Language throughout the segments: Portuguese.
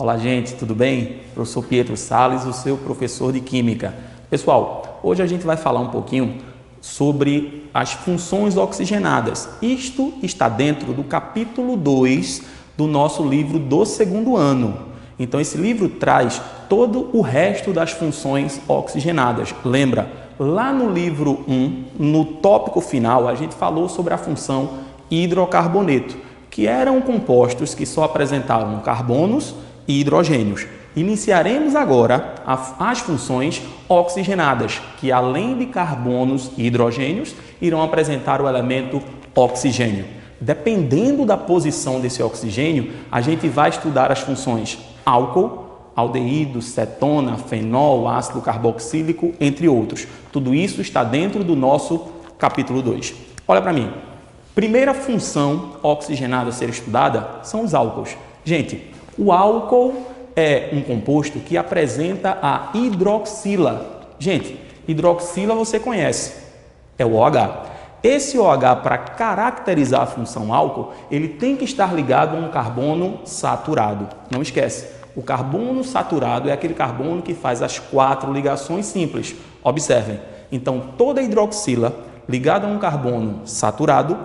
Olá, gente, tudo bem? Professor Pietro Salles, o seu professor de Química. Pessoal, hoje a gente vai falar um pouquinho sobre as funções oxigenadas. Isto está dentro do capítulo 2 do nosso livro do segundo ano. Então, esse livro traz todo o resto das funções oxigenadas. Lembra, lá no livro 1, no tópico final, a gente falou sobre a função hidrocarboneto, que eram compostos que só apresentavam carbonos e hidrogênios. Iniciaremos agora as funções oxigenadas, que além de carbonos e hidrogênios, irão apresentar o elemento oxigênio. Dependendo da posição desse oxigênio, a gente vai estudar as funções álcool, aldeído, cetona, fenol, ácido carboxílico, entre outros. Tudo isso está dentro do nosso capítulo 2. Olha para mim. Primeira função oxigenada a ser estudada são os álcools. Gente, o álcool é um composto que apresenta a hidroxila. Gente, hidroxila você conhece, é o OH. Esse OH, para caracterizar a função álcool, ele tem que estar ligado a um carbono saturado. Não esquece, o carbono saturado é aquele carbono que faz as 4 ligações simples. Observem, então toda hidroxila ligada a um carbono saturado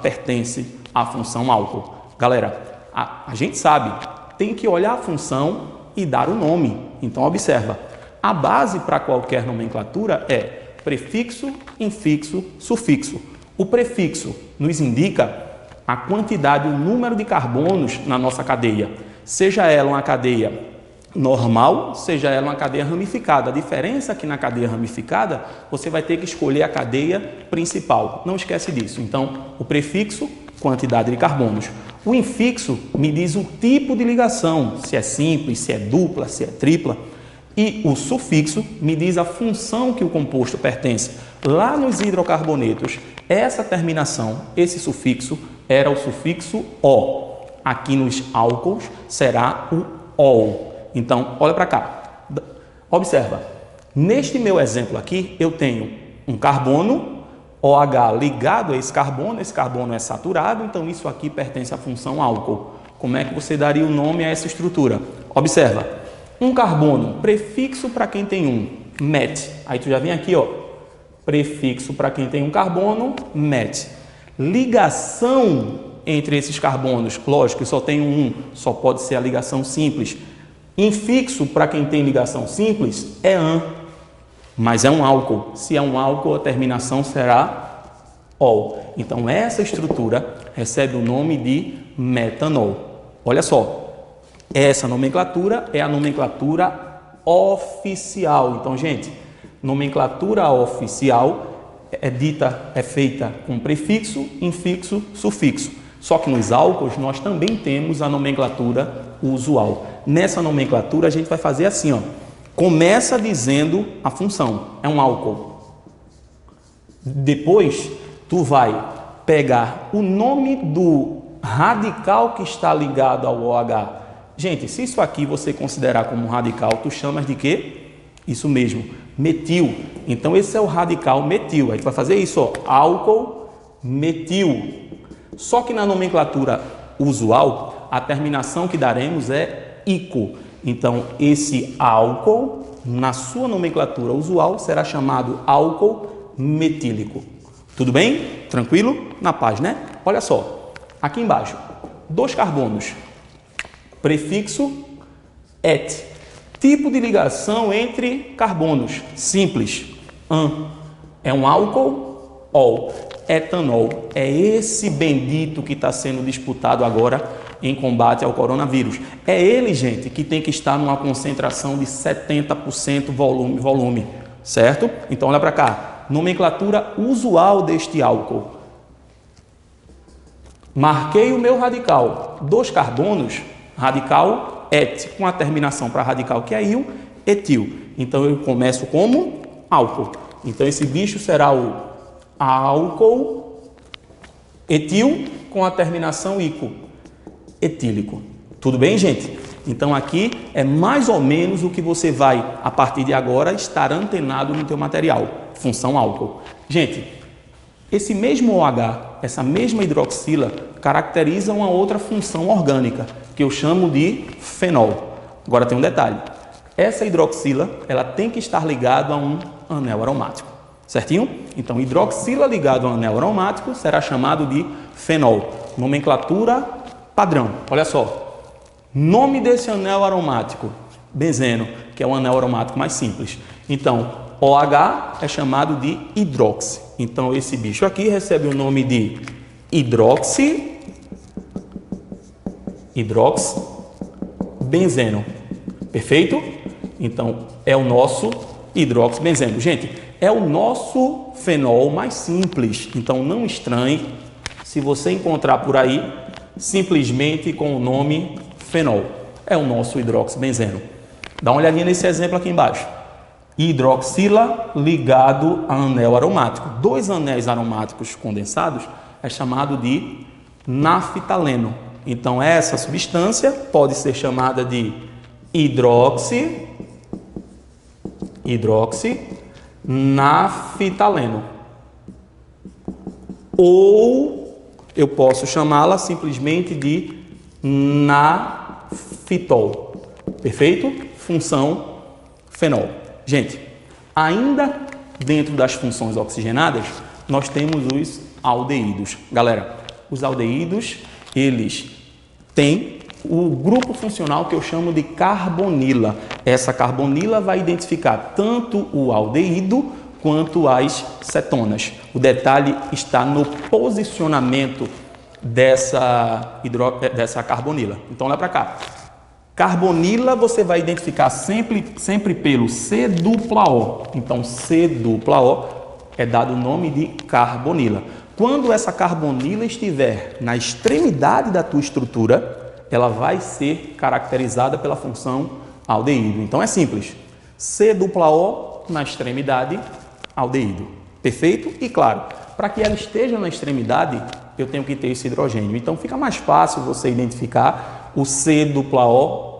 pertence à função álcool. Galera, a gente sabe, tem que olhar a função e dar o nome. Então, observa, a base para qualquer nomenclatura é prefixo, infixo, sufixo. O prefixo nos indica a quantidade, o número de carbonos na nossa cadeia, seja ela uma cadeia normal, seja ela uma cadeia ramificada. A diferença é que na cadeia ramificada, você vai ter que escolher a cadeia principal. Não esquece disso. Então, o prefixo, quantidade de carbonos. O infixo me diz o tipo de ligação, se é simples, se é dupla, se é tripla. E o sufixo me diz a função que o composto pertence. Lá nos hidrocarbonetos, essa terminação, esse sufixo, era o sufixo O. Aqui nos álcools será o OL. Então, olha para cá. Observa. Neste meu exemplo aqui, eu tenho um carbono, OH ligado a esse carbono é saturado, então isso aqui pertence à função álcool. Como é que você daria o nome a essa estrutura? Observa, um carbono, prefixo para quem tem um, met. Aí tu já vem aqui, ó, prefixo para quem tem um carbono, met. Ligação entre esses carbonos, lógico que só tem um, só pode ser a ligação simples. Infixo para quem tem ligação simples é an. Mas é um álcool. Se é um álcool, a terminação será ol. Então, essa estrutura recebe o nome de metanol. Olha só, essa nomenclatura é a nomenclatura oficial. Então, gente, nomenclatura oficial é feita com prefixo, infixo, sufixo. Só que nos álcools nós também temos a nomenclatura usual. Nessa nomenclatura a gente vai fazer assim, ó. Começa dizendo a função, é um álcool. Depois, tu vai pegar o nome do radical que está ligado ao OH. Gente, se isso aqui você considerar como um radical, tu chamas de quê? Isso mesmo, metil. Então, esse é o radical metil. Aí tu vai fazer isso, ó, álcool metil. Só que na nomenclatura usual, a terminação que daremos é ico. Então, esse álcool, na sua nomenclatura usual, será chamado álcool metílico. Tudo bem? Tranquilo? Na paz, né? Olha só, aqui embaixo, 2 carbonos, prefixo et. Tipo de ligação entre carbonos, simples, an. É um álcool, ol. Etanol, é esse bendito que está sendo disputado agora em combate ao coronavírus. É ele, gente, que tem que estar numa concentração de 70% volume, certo? Então, olha para cá, nomenclatura usual deste álcool. Marquei o meu radical, 2 carbonos, radical et, com a terminação para radical que é íon, etil. Então, eu começo como álcool. Então, esse bicho será o álcool etil com a terminação ico, etílico. Tudo bem, gente? Então aqui é mais ou menos o que você vai, a partir de agora, estar antenado no teu material. Função álcool. Gente, esse mesmo OH, essa mesma hidroxila, caracteriza uma outra função orgânica, que eu chamo de fenol. Agora tem um detalhe. Essa hidroxila, ela tem que estar ligada a um anel aromático, certinho? Então, hidroxila ligado a um anel aromático será chamado de fenol. Nomenclatura padrão. Olha só. Nome desse anel aromático, benzeno, que é um anel aromático mais simples. Então, OH é chamado de hidroxi. Então, esse bicho aqui recebe o nome de hidroxibenzeno. Perfeito? Então, é o nosso hidroxibenzeno. Gente, é o nosso fenol mais simples. Então, não estranhe se você encontrar por aí simplesmente com o nome fenol. É o nosso hidroxibenzeno. Dá uma olhadinha nesse exemplo aqui embaixo. Hidroxila ligado a anel aromático. 2 anéis aromáticos condensados é chamado de naftaleno. Então, essa substância pode ser chamada de hidroxinaftaleno. Ou eu posso chamá-la simplesmente de nafitol. Perfeito? Função fenol. Gente, ainda dentro das funções oxigenadas, nós temos os aldeídos. Galera, os aldeídos, eles têm o grupo funcional que eu chamo de carbonila. Essa carbonila vai identificar tanto o aldeído quanto as cetonas. O detalhe está no posicionamento dessa carbonila. Então, olha para cá. Carbonila você vai identificar sempre pelo C-dupla-O. Então, C-dupla-O é dado o nome de carbonila. Quando essa carbonila estiver na extremidade da tua estrutura, ela vai ser caracterizada pela função aldeído. Então, é simples. C-dupla-O na extremidade, aldeído. Perfeito? E claro, para que ela esteja na extremidade, eu tenho que ter esse hidrogênio. Então, fica mais fácil você identificar o C-dupla-OH,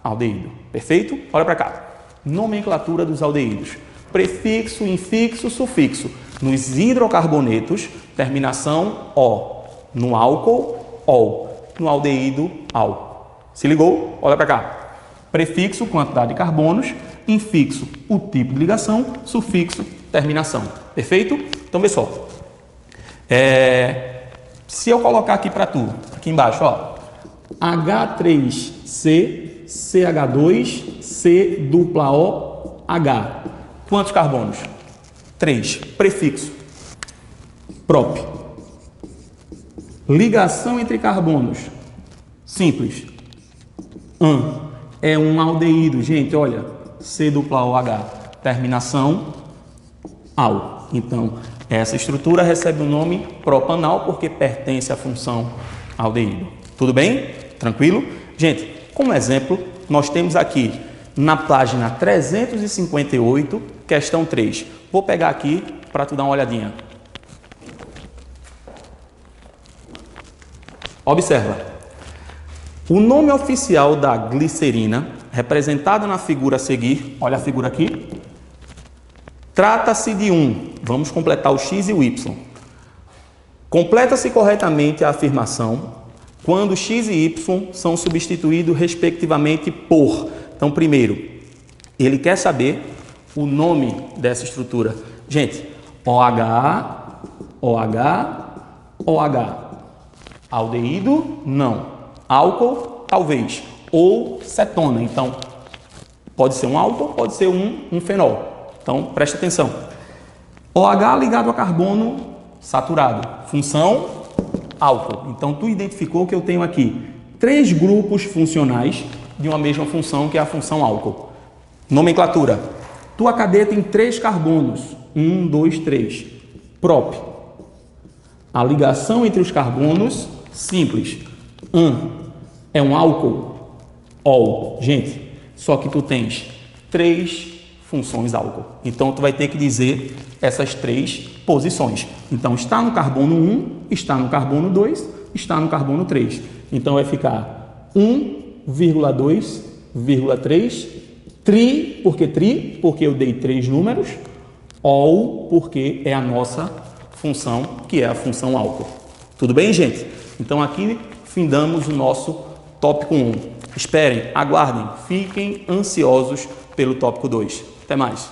aldeído. Perfeito? Olha para cá. Nomenclatura dos aldeídos. Prefixo, infixo, sufixo. Nos hidrocarbonetos, terminação O. No álcool, OL. No aldeído, AL. Se ligou? Olha para cá. Prefixo, quantidade de carbonos. Infixo, o tipo de ligação. Sufixo, terminação. Perfeito? Então, vê só. Se eu colocar aqui para tu, aqui embaixo, ó. H3C, CH2, C-dupla-OH. Quantos carbonos? 3. Prefixo. Prop. Ligação entre carbonos. Simples. É um aldeído, gente, olha. C-dupla-OH. Terminação AL. Então, essa estrutura recebe o nome propanal porque pertence à função aldeído. Tudo bem? Tranquilo? Gente, como exemplo, nós temos aqui na página 358, questão 3. Vou pegar aqui para tu dar uma olhadinha. Observa. O nome oficial da glicerina, representado na figura a seguir, olha a figura aqui, trata-se de vamos completar o X e o Y. Completa-se corretamente a afirmação quando X e Y são substituídos respectivamente por. Então, primeiro, ele quer saber o nome dessa estrutura. Gente, OH, OH, OH. Aldeído? Não. Álcool? Talvez. Ou cetona. Então, pode ser um álcool, pode ser um fenol. Então, presta atenção. OH ligado a carbono saturado. Função álcool. Então, tu identificou que eu tenho aqui 3 grupos funcionais de uma mesma função, que é a função álcool. Nomenclatura. Tua cadeia tem 3 carbonos. 1, 2, 3. Prop. A ligação entre os carbonos, simples. É um álcool. Ol. Gente, só que tu tens 3 funções álcool. Então, tu vai ter que dizer essas 3 posições. Então, está no carbono 1, está no carbono 2, está no carbono 3. Então, vai ficar 1,2,3, tri, porque eu dei 3 números, ol, porque é a nossa função, que é a função álcool. Tudo bem, gente? Então, aqui findamos o nosso tópico 1. Esperem, aguardem, fiquem ansiosos pelo tópico 2. Até mais!